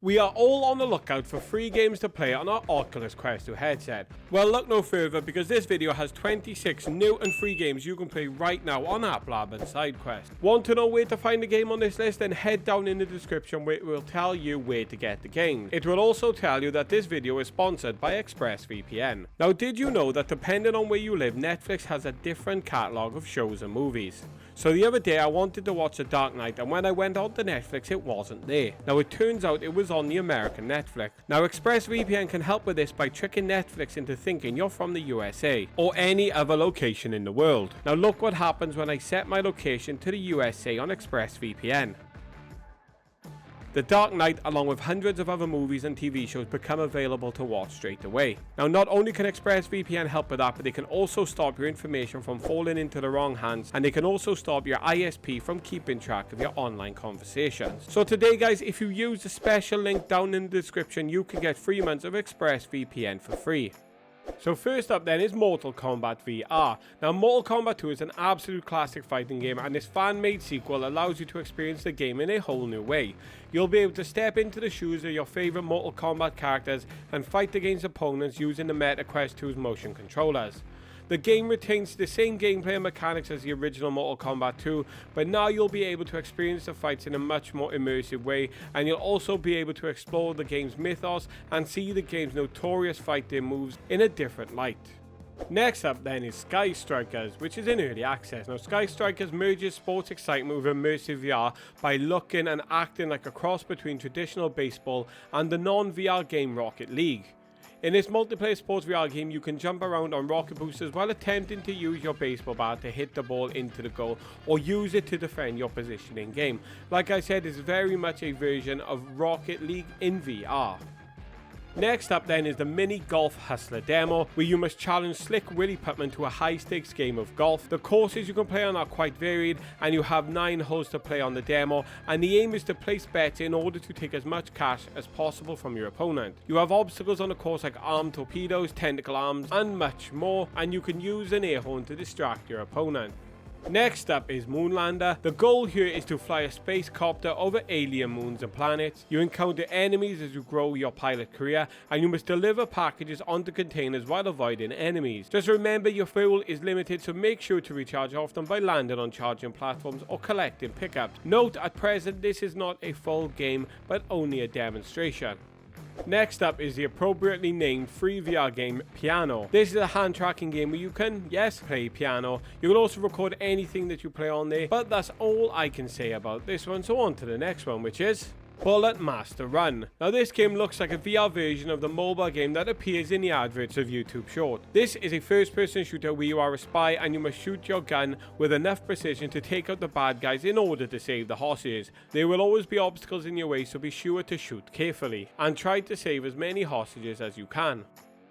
We are all on the lookout for free games to play on our Oculus Quest 2 headset. Well, look no further because this video has 26 new and free games you can play right now on APPLAB and SIDEQUEST. Want to know where to find the game on this list? Then head down in the description where it will tell you where to get the game. It will also tell you that this video is sponsored by ExpressVPN. Now, did you know that depending on where you live, Netflix has a different catalogue of shows and movies? So the other day I wanted to watch The Dark Knight, and when I went on to Netflix it wasn't there. Now it turns out it was on the American Netflix. Now ExpressVPN can help with this by tricking Netflix into thinking you're from the USA or any other location in the world. Now look what happens when I set my location to the USA on ExpressVPN. The Dark Knight, along with hundreds of other movies and TV shows, become available to watch straight away. Now, not only can ExpressVPN help with that, but they can also stop your information from falling into the wrong hands, and they can also stop your ISP from keeping track of your online conversations. So today, guys, if you use the special link down in the description, you can get 3 months of ExpressVPN for free. So first up then is Mortal Kombat VR. Now Mortal Kombat 2 is an absolute classic fighting game, and this fan-made sequel allows you to experience the game in a whole new way. You'll be able to step into the shoes of your favourite Mortal Kombat characters and fight against opponents using the Meta Quest 2's motion controllers. The game retains the same gameplay mechanics as the original Mortal Kombat 2, but now you'll be able to experience the fights in a much more immersive way, and you'll also be able to explore the game's mythos and see the game's notorious fighting moves in a different light. Next up then is Sky Strikers, which is in early access. Now Sky Strikers merges sports excitement with immersive VR by looking and acting like a cross between traditional baseball and the non-VR game Rocket League. In this multiplayer sports VR game, you can jump around on rocket boosters while attempting to use your baseball bat to hit the ball into the goal or use it to defend your position in game. Like I said, it's very much a version of Rocket League in VR. Next up then is the Mini Golf Hustler demo, where you must challenge Slick Willie Putman to a high stakes game of golf. The courses you can play on are quite varied, and you have 9 holes to play on the demo, and the aim is to place bets in order to take as much cash as possible from your opponent. You have obstacles on the course like armed torpedoes, tentacle arms, and much more, and you can use an air horn to distract your opponent. Next up is Moonlander. The goal here is to fly a space copter over alien moons and planets. You encounter enemies as you grow your pilot career, and you must deliver packages onto containers while avoiding enemies. Just remember your fuel is limited, so make sure to recharge often by landing on charging platforms or collecting pickups. Note, at present this is not a full game but only a demonstration. Next up is the appropriately named free VR game Piano. This is a hand tracking game where you can, yes, play piano. You can also record anything that you play on there, but that's all I can say about this one. So on to the next one, which is Bullet Master Run. Now this game looks like a VR version of the mobile game that appears in the adverts of YouTube Short. This is a first person shooter where you are a spy and you must shoot your gun with enough precision to take out the bad guys in order to save the hostages. There will always be obstacles in your way, so be sure to shoot carefully and try to save as many hostages as you can.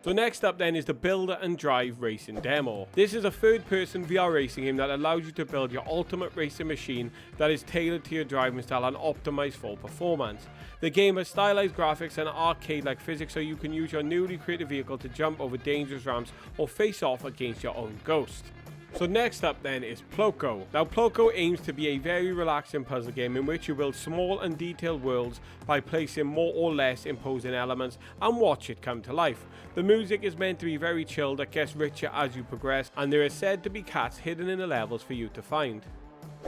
So next up then is the Build and Drive Racing demo. This is a third-person VR racing game that allows you to build your ultimate racing machine that is tailored to your driving style and optimized for performance. The game has stylized graphics and arcade-like physics, so you can use your newly created vehicle to jump over dangerous ramps or face off against your own ghost. So next up then is Ploko. Now Ploko aims to be a very relaxing puzzle game in which you build small and detailed worlds by placing more or less imposing elements and watch it come to life. The music is meant to be very chill that gets richer as you progress, and there is said to be cats hidden in the levels for you to find.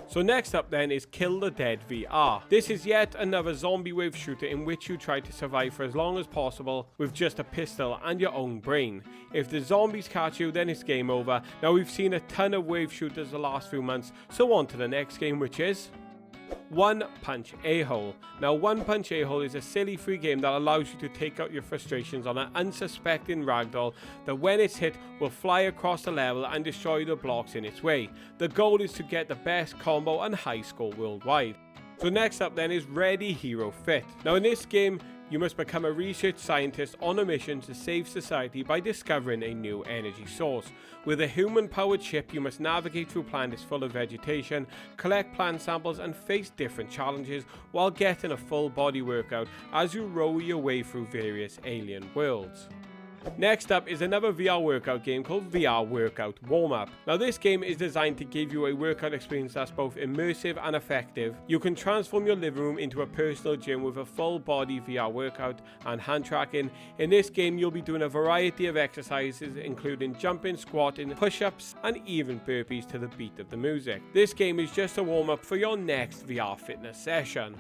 So next up then is Kill the Dead VR. This is yet another zombie wave shooter in which you try to survive for as long as possible with just a pistol and your own brain. If the zombies catch you, then it's game over. Now we've seen a ton of wave shooters the last few months, so on to the next game, which is One Punch A-Hole. Now One Punch A-Hole is a silly free game that allows you to take out your frustrations on an unsuspecting ragdoll that when it's hit will fly across the level and destroy the blocks in its way. The goal is to get the best combo and high score worldwide. So next up then is Ready Hero Fit. Now in this game you must become a research scientist on a mission to save society by discovering a new energy source. With a human-powered ship, you must navigate through planets full of vegetation, collect plant samples and face different challenges while getting a full body workout as you row your way through various alien worlds. Next up is another VR workout game called VR WORKOUT Warmup. Now this game is designed to give you a workout experience that's both immersive and effective. You can transform your living room into a personal gym with a full body VR workout and hand tracking. In this game you'll be doing a variety of exercises including jumping, squatting, push-ups and even burpees to the beat of the music. This game is just a warm-up for your next VR fitness session.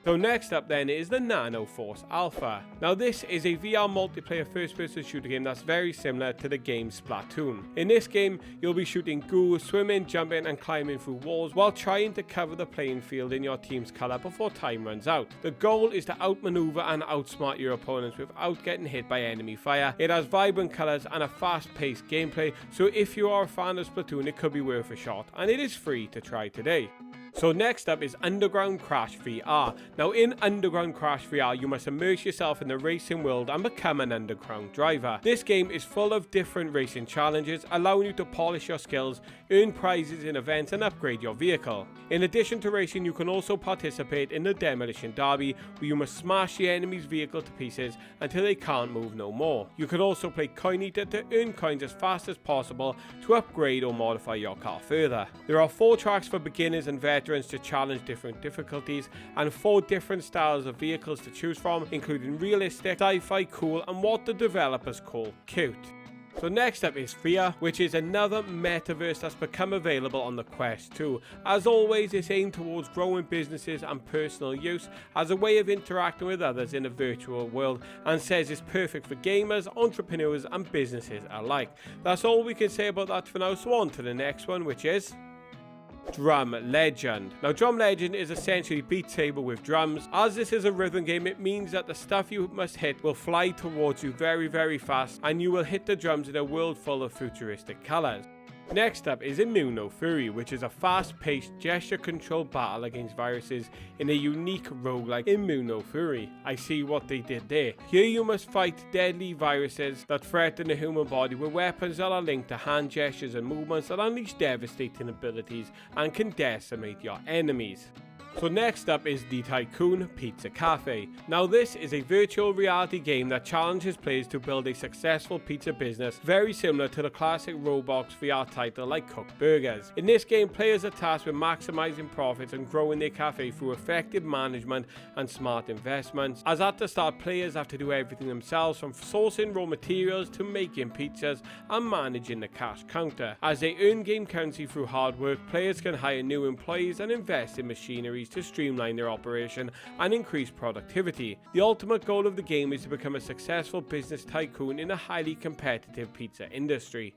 So next up then is the Nano Force Alpha. Now this is a VR multiplayer first-person shooter game that's very similar to the game Splatoon. In this game, you'll be shooting goo, swimming, jumping and climbing through walls while trying to cover the playing field in your team's colour before time runs out. The goal is to outmaneuver and outsmart your opponents without getting hit by enemy fire. It has vibrant colours and a fast-paced gameplay, so if you are a fan of Splatoon, it could be worth a shot, and it is free to try today. So next up is Underground Crash VR. Now in Underground Crash VR, you must immerse yourself in the racing world and become an underground driver. This game is full of different racing challenges, allowing you to polish your skills, earn prizes in events and upgrade your vehicle. In addition to racing, you can also participate in the Demolition Derby, where you must smash the enemy's vehicle to pieces until they can't move no more. You can also play Coin Eater to earn coins as fast as possible to upgrade or modify your car further. There are 4 tracks for beginners and veterans to challenge different difficulties, and 4 different styles of vehicles to choose from, including realistic, sci-fi, cool and what the developers call cute. So next up is Sphere, which is another metaverse that's become available on the Quest 2. As always, it's aimed towards growing businesses and personal use as a way of interacting with others in a virtual world, and says it's perfect for gamers, entrepreneurs and businesses alike. That's all we can say about that for now, so on to the next one, which is Drum Legend. Now Drum Legend is essentially Beat Saber with drums. As this is a rhythm game, it means that the stuff you must hit will fly towards you very fast, and you will hit the drums in a world full of futuristic colours. Next up is Immunofury, which is a fast-paced, gesture-controlled battle against viruses in a unique roguelike Immunofury. I see what they did there. Here you must fight deadly viruses that threaten the human body with weapons that are linked to hand gestures and movements that unleash devastating abilities and can decimate your enemies. So next up is the Tycoon Pizza Cafe. Now this is a virtual reality game that challenges players to build a successful pizza business, very similar to the classic Roblox VR title like Cook Burgers. In this game, players are tasked with maximizing profits and growing their cafe through effective management and smart investments. As at the start, players have to do everything themselves, from sourcing raw materials to making pizzas and managing the cash counter. As they earn game currency through hard work, players can hire new employees and invest in machinery to streamline their operation and increase productivity. The ultimate goal of the game is to become a successful business tycoon in a highly competitive pizza industry.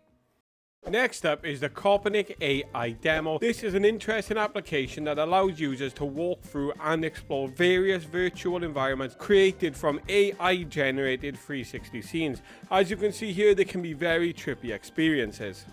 Next up is the CopernicAI demo. This is an interesting application that allows users to walk through and explore various virtual environments created from AI generated 360 scenes. As you can see here, they can be very trippy experiences.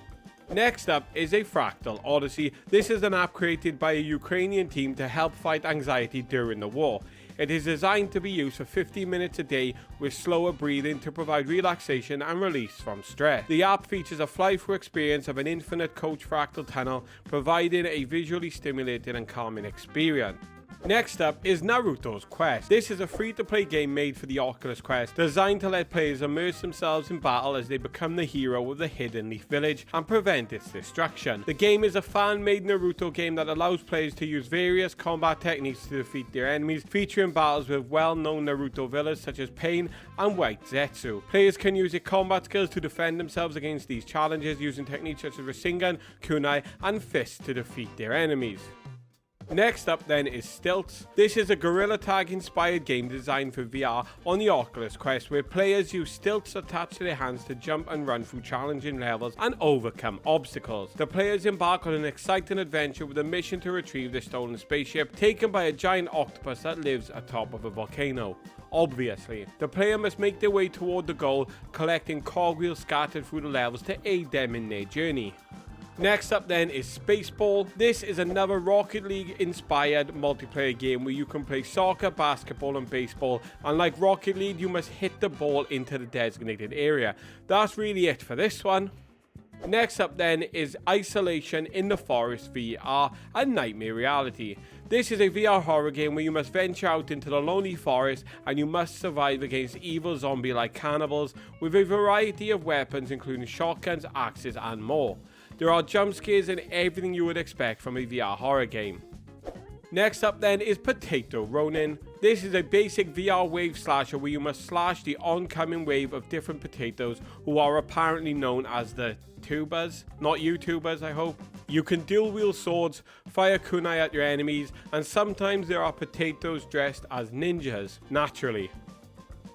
Next up is a Fractal Odyssey. This is an app created by a Ukrainian team to help fight anxiety during the war. It is designed to be used for 15 minutes a day with slower breathing to provide relaxation and release from stress. The app features a fly-through experience of an infinite coach fractal tunnel, providing a visually stimulating and calming experience. Next up is Naruto's Quest. This is a free-to-play game made for the Oculus Quest, designed to let players immerse themselves in battle as they become the hero of the Hidden Leaf Village and prevent its destruction. The game is a fan-made Naruto game that allows players to use various combat techniques to defeat their enemies, featuring battles with well-known Naruto villains such as Pain and White Zetsu. Players can use their combat skills to defend themselves against these challenges, using techniques such as Rasengan, Kunai, and Fists to defeat their enemies. Next up then is Stilt. This is a Gorilla Tag inspired game designed for VR on the Oculus Quest, where players use stilts attached to their hands to jump and run through challenging levels and overcome obstacles. The players embark on an exciting adventure with a mission to retrieve the stolen spaceship taken by a giant octopus that lives atop of a volcano. Obviously, the player must make their way toward the goal, collecting cogwheels scattered through the levels to aid them in their journey. Next up then is Spaceball. This is another Rocket League inspired multiplayer game where you can play soccer, basketball and baseball, and like Rocket League you must hit the ball into the designated area. That's really it for this one. Next up then is Isolation in the Forest VR, a nightmare reality. This is a VR horror game where you must venture out into the lonely forest and you must survive against evil zombie-like cannibals with a variety of weapons including shotguns, axes and more. There are jump scares and everything you would expect from a VR horror game. Next up then is Potato Ronin. This is a basic VR wave slasher where you must slash the oncoming wave of different potatoes who are apparently known as the tubers. Not YouTubers, I hope. You can dual wield swords, fire kunai at your enemies, and sometimes there are potatoes dressed as ninjas, naturally.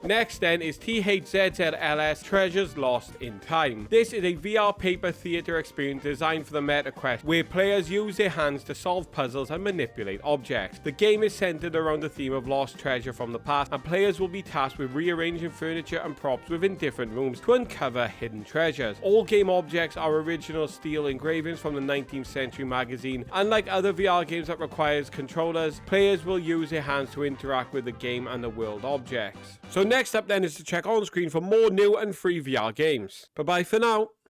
Next then is THZZLS Treasures Lost in Time. This is a VR paper theater experience designed for the MetaQuest where players use their hands to solve puzzles and manipulate objects. The game is centered around the theme of lost treasure from the past, and players will be tasked with rearranging furniture and props within different rooms to uncover hidden treasures. All game objects are original steel engravings from the 19th Century magazine. Unlike other VR games that requires controllers, players will use their hands to interact with the game and the world objects. So next up then is to check on screen for more new and free VR games. Bye bye for now.